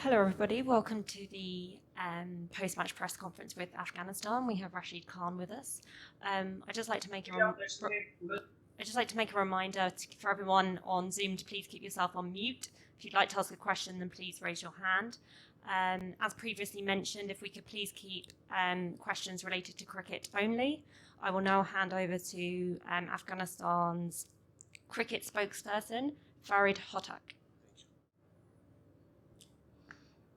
Hello, everybody. Welcome to the post-match press conference with Afghanistan. We have Rashid Khan with us. I'd just like to make a reminder for everyone on Zoom to please keep yourself on mute. If you'd like to ask a question, then please raise your hand. As previously mentioned, if we could please keep questions related to cricket only. I will now hand over to Afghanistan's cricket spokesperson, Farid Hotak.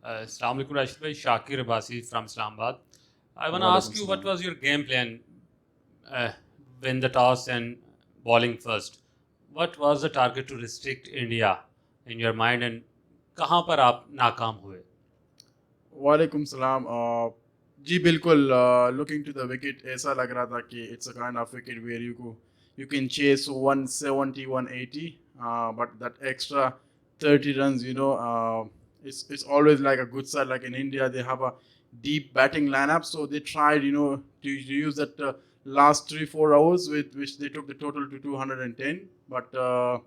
Assalamu alaikum Rashid bhai, Shakir Abbasi from Islamabad. I want to ask you, what was your game plan when the toss and bowling first? What was the target to restrict India in your mind, and कहाँ पर आप नाकाम हुए? वालेकुम सलाम. जी बिल्कुल, looking to the wicket ऐसा लग रहा था कि it's a kind of wicket where you can chase 170 180, but that extra 30 runs, it's always like a good side. Like in India, they have a deep batting lineup, so they tried, to use that last 3-4 hours, with which they took the total to 210. But I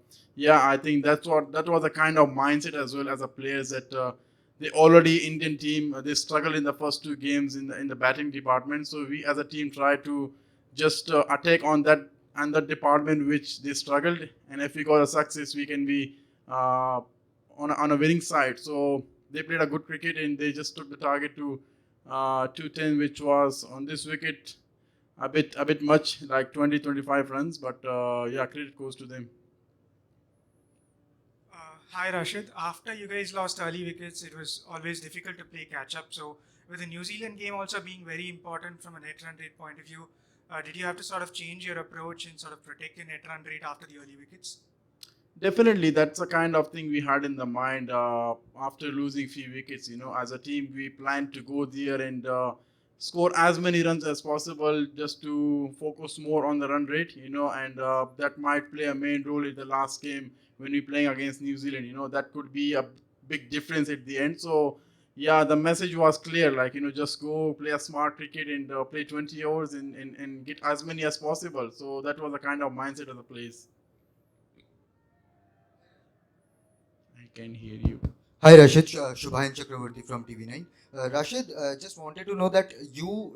think that was the kind of mindset as well as a players that the already Indian team, they struggled in the first two games in the batting department. So we as a team tried to just attack on that and that department which they struggled, and if we got a success, we can be on a winning side. So they played a good cricket and they just took the target to 210, which was on this wicket a bit much, like 20-25 runs. But credit goes to them. Hi Rashid. After you guys lost early wickets, it was always difficult to play catch up. So with the New Zealand game also being very important from a net run rate point of view, did you have to sort of change your approach and sort of protect your net run rate after the early wickets? Definitely, that's the kind of thing we had in the mind after losing few wickets. As a team, we planned to go there and score as many runs as possible, just to focus more on the run rate. And that might play a main role in the last game when we're playing against New Zealand. That could be a big difference at the end. So the message was clear. Like, just go play a smart cricket and play 20 overs and get as many as possible. So that was the kind of mindset of the players. Can hear you. Hi Rashid, Shubhayan Chakravarti from TV9. Rashid, just wanted to know that you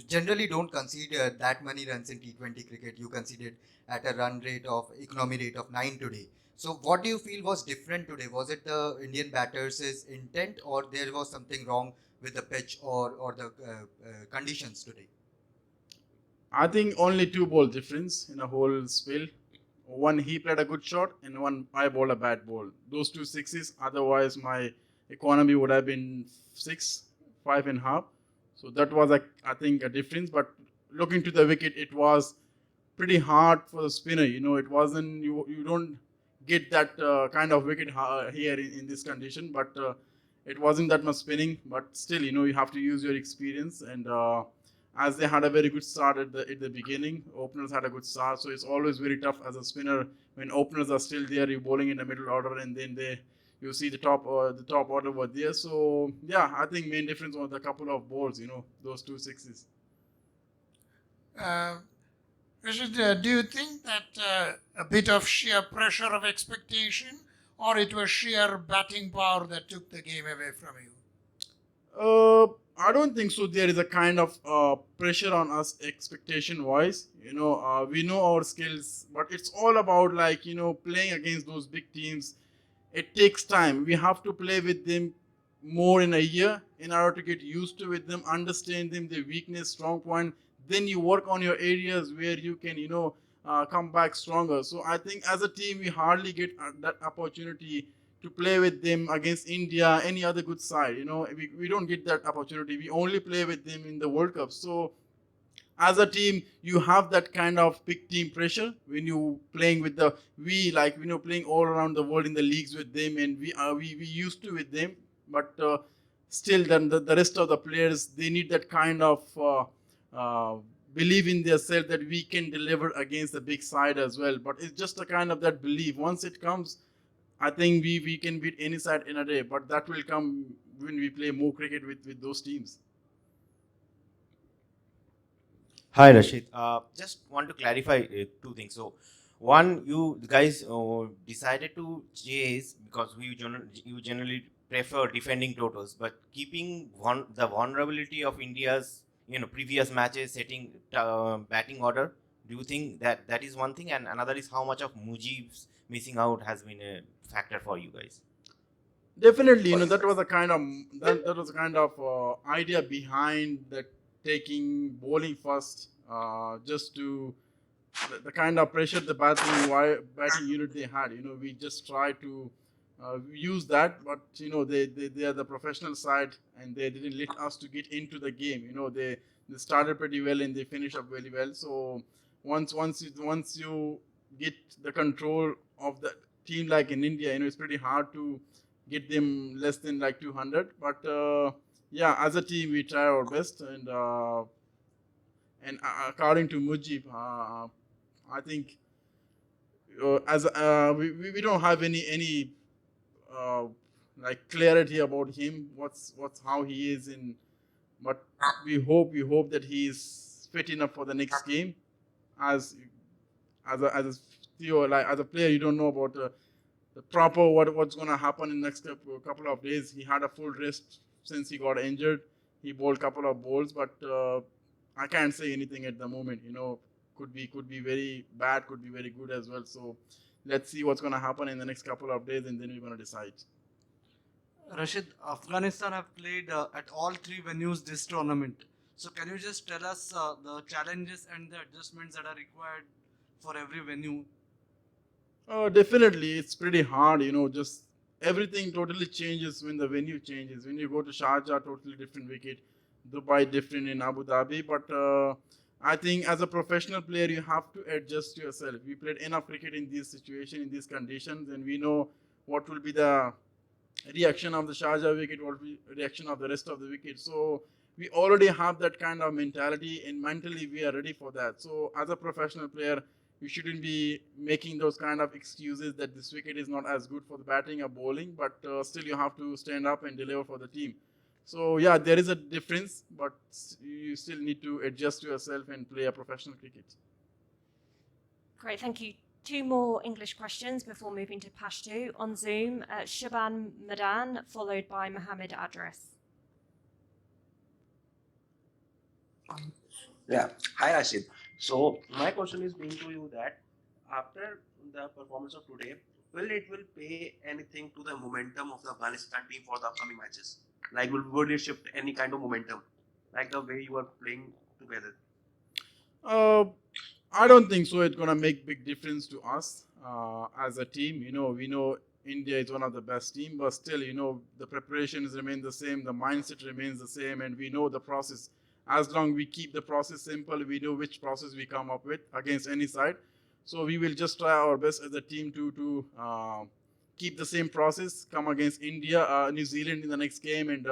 generally don't concede that many runs in T20 cricket. You conceded at a run rate of economy rate of 9 today. So what do you feel was different today? Was it the Indian batters' intent, or there was something wrong with the pitch or the conditions today? I think only 2 ball difference in a whole spell. One, he played a good shot, and one, I bowled a bad ball. Those 2 sixes, otherwise my economy would have been 6, 5.5. So that was, I think, a difference. But looking to the wicket, it was pretty hard for the spinner. It wasn't, you don't get that kind of wicket here in this condition. But it wasn't that much spinning. But still, you have to use your experience. And as they had a very good start at the beginning, openers had a good start. So it's always very tough as a spinner when openers are still there. You're bowling in the middle order, and then you see the top order over there. So I think main difference was the couple of balls. Those 2 sixes. Rashid, do you think that a bit of sheer pressure of expectation, or it was sheer batting power that took the game away from you? I don't think so. There is a kind of pressure on us expectation-wise. We know our skills, but it's all about playing against those big teams. It takes time. We have to play with them more in a year in order to get used to with them, understand them, their weakness, strong point. Then you work on your areas where you can, come back stronger. So I think as a team, we hardly get that opportunity to play with them against India, any other good side. We don't get that opportunity. We only play with them in the World Cup. So as a team, you have that kind of big team pressure when you playing with playing all around the world in the leagues with them, and we used to with them. But still, then the rest of the players, they need that kind of believe in themselves that we can deliver against the big side as well. But it's just a kind of that belief. Once it comes, I think we can beat any side in a day, but that will come when we play more cricket with those teams. Hi Rashid, just want to clarify 2 things. So one, you guys decided to chase because you generally prefer defending totals, but keeping the vulnerability of India's previous matches, setting batting order. Do you think that is one thing, and another is how much of Mujib's missing out has been a factor for you guys? Definitely, that was a kind of idea behind that, taking bowling first, just to the kind of pressure the batting unit they had. We just try to use that, but they are the professional side, and they didn't let us to get into the game. They started pretty well and they finished up very well. So once you get the control of the team, like in India, it's pretty hard to get them less than like 200. But yeah, as a team we try our best, and according to Mujib, I think as we don't have any like clarity about him, what's how he is in, but we hope that he is fit enough for the next game. As a player, you don't know about the proper what's going to happen in the next couple of days. He had a full rest since he got injured. He bowled a couple of balls, but I can't say anything at the moment. Could be very bad, could be very good as well. So let's see what's going to happen in the next couple of days, and then we're going to decide. Rashid, Afghanistan have played at all three venues this tournament. So can you just tell us the challenges and the adjustments that are required for every venue? Definitely, it's pretty hard. Just everything totally changes when the venue changes. When you go to Sharjah, totally different wicket. Dubai, different in Abu Dhabi. But I think as a professional player, you have to adjust yourself. We played enough cricket in this situation, in these conditions, and we know what will be the reaction of the Sharjah wicket, what will be the reaction of the rest of the wicket. So we already have that kind of mentality, and mentally we are ready for that. So as a professional player, you shouldn't be making those kind of excuses that this wicket is not as good for the batting or bowling, but still you have to stand up and deliver for the team. So yeah, there is a difference, but you still need to adjust yourself and play a professional cricket. Great, thank you. Two more English questions before moving to Pashto on Zoom. Shaban Madan, followed by Mohammed Adres. Yeah. Hi, Rashid. So my question is being to you that after the performance of today, will pay anything to the momentum of the Afghanistan team for the upcoming matches? Like, would it shift any kind of momentum, like the way you are playing together? I don't think so. It's gonna make big difference to us as a team. We know India is one of the best teams, but still, the preparations remain the same, the mindset remains the same, and we know the process. As long we keep the process simple, we know which process we come up with against any side. So we will just try our best as a team to keep the same process, come against India, New Zealand in the next game, and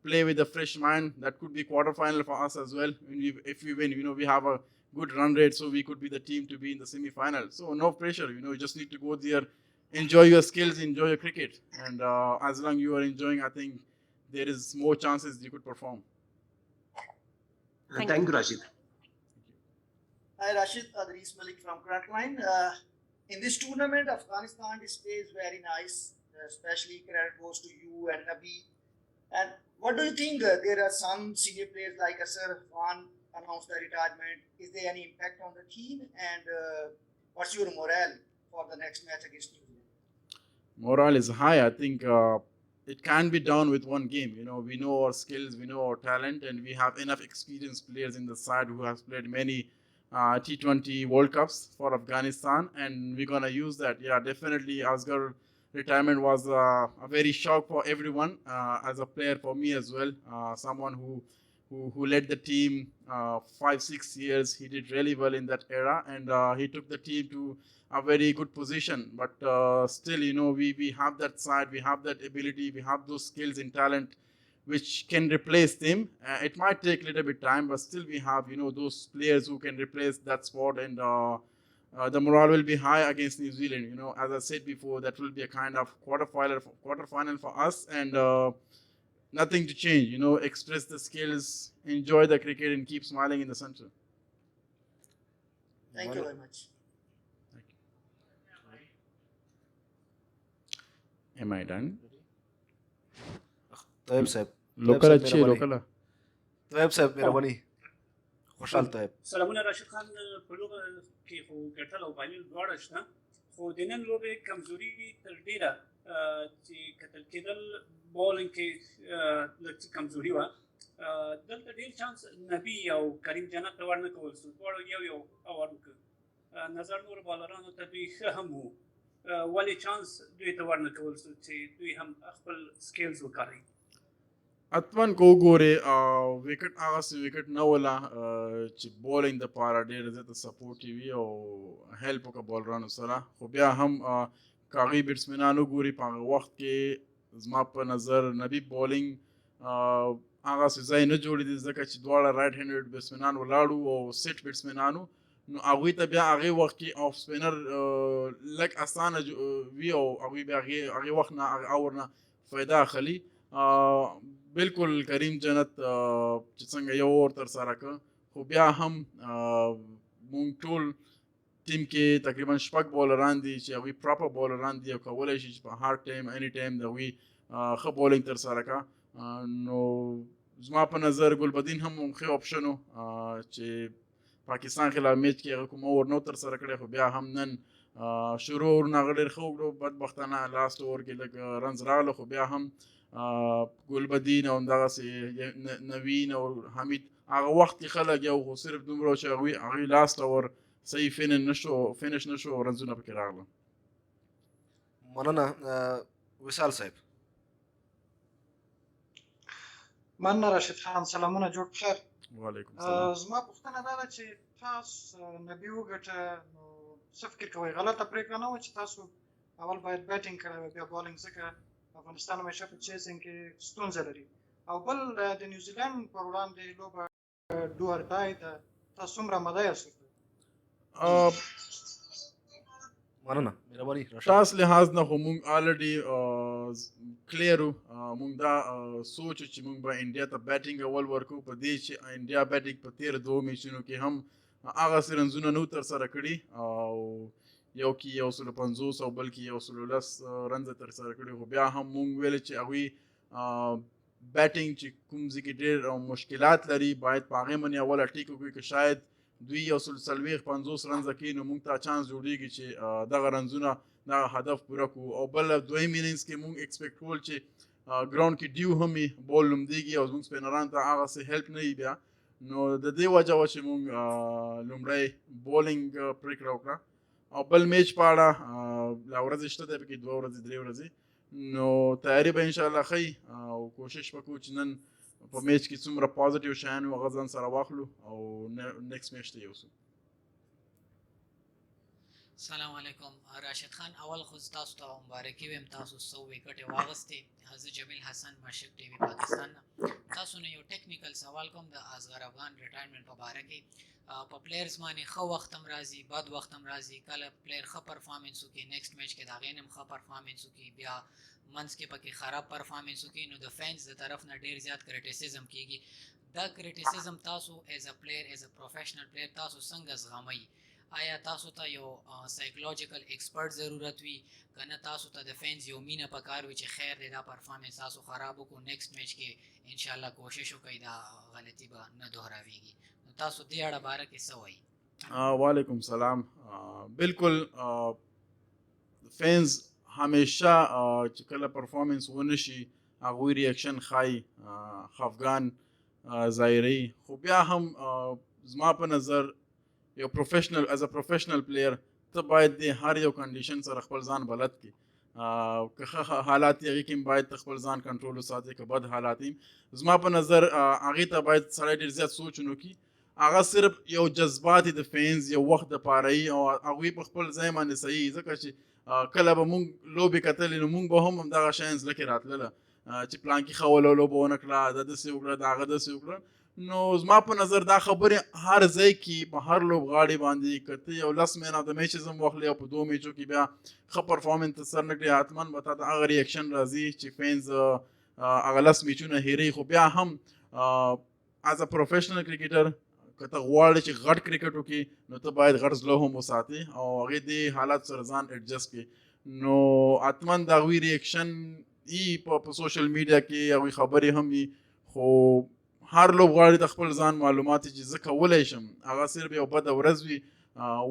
play with a fresh mind. That could be quarterfinal for us as well. If we win, we have a good run rate, so we could be the team to be in the semi-final. So no pressure, you just need to go there, enjoy your skills, enjoy your cricket, and as long you are enjoying, I think there is more chances you could perform. Thank you, Rashid. Hi, Rashid. Adris Malik from Cric-Mate. In this tournament, Afghanistan displays very nice, especially credit goes to you and Nabi. And what do you think? There are some senior players like Asar Khan announced their retirement. Is there any impact on the team? And what's your morale for the next match against New Zealand? Morale is high. I think it can be done with one game. We know our skills, we know our talent, and we have enough experienced players in the side who have played many T20 World Cups for Afghanistan, and we're gonna use that. Yeah, definitely. Asghar retirement was a very shock for everyone, as a player, for me as well. Someone who led the team 5-6 years. He did really well in that era, and he took the team to a very good position. But still, we have that side, we have that ability, we have those skills and talent which can replace them. It might take a little bit time, but still we have, those players who can replace that spot, and the morale will be high against New Zealand. As I said before, that will be a kind of quarterfinal for us, and nothing to change. Express the skills, enjoy the cricket, and keep smiling in the center. Thank you very much. Am I done? طيب صاحب لوکل اچھی لوکل طيب صاحب مهرباني خوشحال طيب سلامونه راشد خان په لوبه کې خو ګټل او بایلل دواړه شته خو د نن لوبې کمزوري تر ډیره چې کتل کېدل بولینګ کې لږ کمزوري وه دلته ډېر چانس نبي او کریم جنت ته ورنه کول شو دواړو یو اوور وکړ نظر نور بالرانو ته دوی ښه هم وو ولې چانس دوی ته ورنه کول شو چې دوی هم خپل سکیلز وکاروي اتمن کو ګوري وکټ هغه سي وکټ نه ولا چې بولینګ د پاره ډېر زیات سپورټي وي او هیلپ وکړه بولرانو سره خو بیا هم کاغي بیټسمنانو ګوري په هغه وخت کې زما په نظر نبی بولینګ هغه سي ځای نه جوړې دي ځکه چې دواړه رائټ هینډ بیټسمنان ولاړو او سیټ بیټسمنانو نو هغوی ته بیا هغې وخت کې آف سپینر لږ اسانه وي او هغوی بیا هغې وخت نه هغه اور نه فایده اخلي بالکل کریم جنت چې څنګه یو اور تر سره کړ خو بیا هم مونږ ټول ټیم کې تقریبا شپږ بولران دي چې هغوی پراپر بولران دي او کولی شي چې په هر ټایم اني ټایم د هغوی ښه بولینګ تر سره کړه نو زما په نظر ګلبدین هم ښه آپشن و چې پاکستان خلاف میچ کې هغه کوم اور نو تر سره کړی خو بیا هم نن شروع ورنه هغه ډېر ښه وکړو بدبختانه لاست اور کې لږ رنز راغله خو بیا هم ګلبدین او همدغسې نوین او حمید هغه وخت کې خلک یو خو صرف دومره چې هغوی لاست اور صحیح فینش نشو او رنزونه پکې راغله مننه وصال صاحب مننه راشد خان سلامونه جوړ بخیر وعلیکم السلام زما پوښتنه دا ده چې تاسو نبي وګټه نو څه فکر کوئ غلطه پرېکړه نه وه چې تاسو اول باید بیټینګ کړی وای بیا بالینګ ځکه افغانستان همیشه په چیسینګ کې ستونزه لري او بل د نیوزیلند پر وړاندې لوبه ډو اور ډای ده تاسو څومره مده یاست مننه مهرباني تاسو لحاظ نه خو مونږ آلریډي کلیر مونږ دا سوچ چې مونږ به انډیا ته بیټینګ اول ورکو په دې چې انډیا بیټینګ په تیر دوه میچونو کې هم هغه رنزونه نو تر سره کړي او یو کې 150 او بل کې 110 رنز تر سره کړي خو بیا هم مونږ ویل چې هغوی بیټینګ چې کوم ځای کې ډېر مشکلات لري باید په هغې باندې اول ټیک وکړي که شاید دوی 140-50 رنزه کوي نو مونږ ته چانس جوړېږي چې دغه رنزونه دغه هدف پوره کړو او بل دویم انینګز کې مونږ ایکسپیکټ کول چې ګراوند کې ډیو هم وي بال لومدېږي او زموږ سپینران ته هغسې هیلپ نه وي بیا نو د دې وجه وه چې مونږ لومړی بولینګ پرېکړه وکړه او بل میچ په اړه لا ورځې شته دی پکې 2 ورځې 3 ورځې نو تیاري به انشاءالله ښیي او کوشش به کوو چې نن په میچ کې څومره پازیټیو شیان وي هغه ځان سره واخلو او نیکسټ میچ ته یوسو السلام علیکم راشد خان اول خو تاسو ته مبارکي ویم تاسو 100 وکټې واغستې حضرت جمیل حسن مشرق ټي وي پاکستان تاسو نه یو ټیکنیکل سوال کوم د اصغر افغان ریټایرمنټ په باره کې په پلیئرز باندې ښه وخت هم راځي بد وخت هم راځي کله پلیئر ښه پرفارمنس وکړي نیکسټ میچ کې د هغې نه هم ښه پرفارمنس وکړي بیا منځ کې پکې خراب پرفارمنس وکړي نو د فینس د طرف نه ډېر زیات کریټیسزم کېږي دا کریټیسزم تاسو ایز ا پلیئر ایز ا پروفیشنل پلیئر تاسو څنګه زغمئ آیا تاسو ته یو سایکولوژیکل ایکسپرټ ضرورت وي که نه تاسو ته د فینس یو مینه پکار وي چې خیر دی دا پرفارمنس تاسو خراب وکړو نیکسټ میچ کې انشاءالله کوشش وکړئ دا غلطي به نه دوهراویږي نو تاسو دې اړه باره کې څه وایي وعلیکم السلام بالکل فینس همیشه چې کله پرفارمنس ونه شي هغوی ریاکشن ښایي خفګان ظاهروي خو بیا هم زما په نظر یو پروفیشنل ایز ا پروفیشنل پلیئر ته باید د هر یو کنډیشن سره خپل ځان بلد کړي که ښه حالات یې هغې کې باید خپل ځان کنټرول وساتي که بد حالات یې زما په نظر هغې ته باید سړی ډېر زیات سوچ ونه کړي هغه صرف یو جذبات د فینس یو وخت دپاره یي او هغوی په خپل ځای باندې صحیح ځکه چې کله به مونږ لوبې کتلې نو مونږ به هم همدغه شیان زړه کې راتلله چې پلانکي ښه وله لوبه ونه کړه دا داسې وکړه د هغه داسې وکړه نو زما په نظر دا خبرې هر ځای کې په هر لوبغاړي باندې که ته یو 10 مین اف د میچز هم واخلې او په 2 میچو کې بیا ښه پرفارمنس ته سر نه کړې حتما به تا ته هغه ریاکشن راځي چې فینس هغه 10 میچونه هېروي خو بیا هم ایز ا پروفیشنل کرکټر که ته غواړې چې غټ کرکټ وکړي نو ته باید غټ زړه هم وساتې او هغې دې حالات سره ځان ایډجسټ کړي نو حتما د هغوی ریاکشن په سوشل میډیا کې هغوی خبرې هم وي خو هر لوبغاړي د خپل ځان معلومات چې زه کولی شم هغه صرف یو بده ورځ وي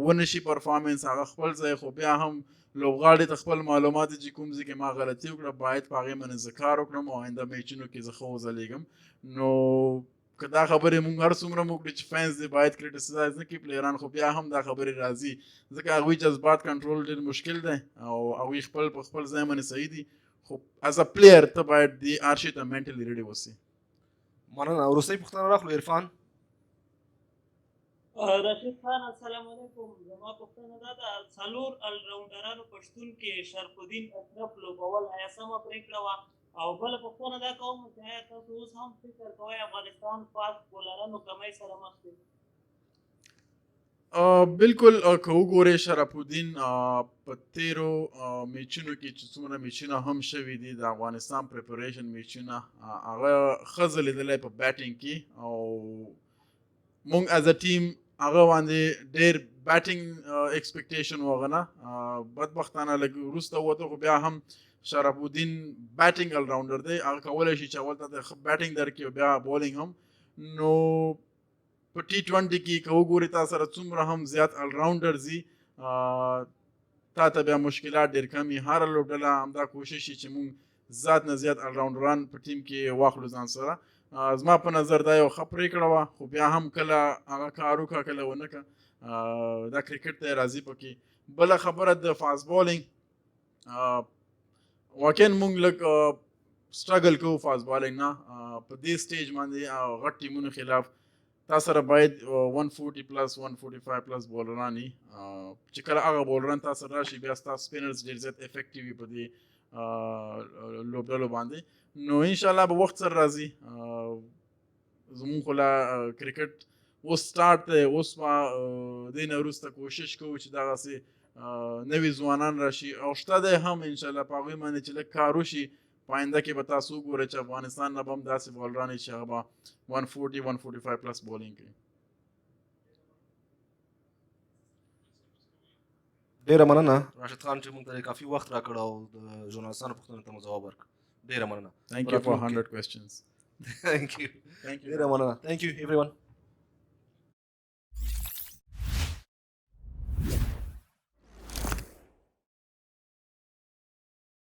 ونه شي پرفارمنس هغه خپل ځای خو بیا هم لوبغاړي د خپل معلومات چې کوم ځای کې ما غلطي وکړه باید په هغې باندې زه کار وکړم او آینده میچونو کې زه ښه وځلیږم نو که دا خبرې مونږ هر څومره مو کړي چې فینس دې باید کریټیسایز نه کړي پلیران خو بیا هم دا خبرې راځي ځکه هغوی جذبات کنټرول ډېر مشکل دی او هغوی خپل په خپل ځای باندې صحیح دي خو ایز ا پلیر ته باید دې هر شي ته مینټلي ریډي اوسې مننه وروستۍ پوښتنه راخلو عرفان راشد خان السلام علیکم زما پوښتنه دا ده څلور الراونډرانو په شتون کې شرف الدین اشرف لوبول آیا سمه پرېکړه وه او بله پوښتنه دا کوم چې آیا تاسو اوس هم فکر کوئ افغانستان فاست بولرانو کمۍ سره مخ دی بالکل که وګورئ شرف الدین په تیرو میچونو کې چې څومره میچونه هم شوي دي د افغانستان پریپریشن میچونه هغه ښه ځلېدلی په بیټینګ کې او مونږ ایز ا ټیم هغه باندې ډېر بیټینګ ایکسپیکټیشن و هغه نه بدبختانه لږ وروسته ووته خو بیا هم شرف الدین بیټینګ الراونډر دی هغه کولی شي چې اول ته ښه بیټینګ درکړي او بیا بولینګ هم نو په T20 کې که وګورې تا سره څومره هم زیات الراونډرز وي تا ته بیا مشکلات ډېر کم وي هره لوبډله همدا کوشش وي چې مونږ زیات نه زیات الراونډران په ټیم کې واخلو ځان سره زما په نظر دا یو ښه پرېکړه وه خو بیا هم کله هغه کار وکړه کله ونه کړه دا کرکټ ته یې راځي پکې بله خبره د فاست بالینګ واقعا مونږ لږ سټرګل کوو فاست بالینګ نه په دې سټیج باندې غټ ټیمونو خلاف تا سره باید 140 پلس 145 پلس بولران وي چې کله هغه بولران تا سره راشي بیا ستا سپینرز ډېر زیات افیکټیو وي په دې لوبډلو باندې نو انشاءالله به وخت سره راځي زمونږ خو لا کرکټ اوس سټارټ دی اوس به دې نه وروسته کوشش کوو چې دغسې نوي ځوانان راشي او شته دی هم انشاءالله په هغوی باندې چې لږ کار وشي په آینده کې به تاسو وګورئ چې افغانستان نه به هم داسې بولران وي چې هغه به 140 145 پلس بولینګ کوي ډېره مننه راشد خان چې موږ ته کافي وخت راکړ او د ژورنالستانو پوښتنو ته مو ځواب ورکړ ډېره مننه Thank you for 100 questions. Thank you ډېره مننه Thank you everyone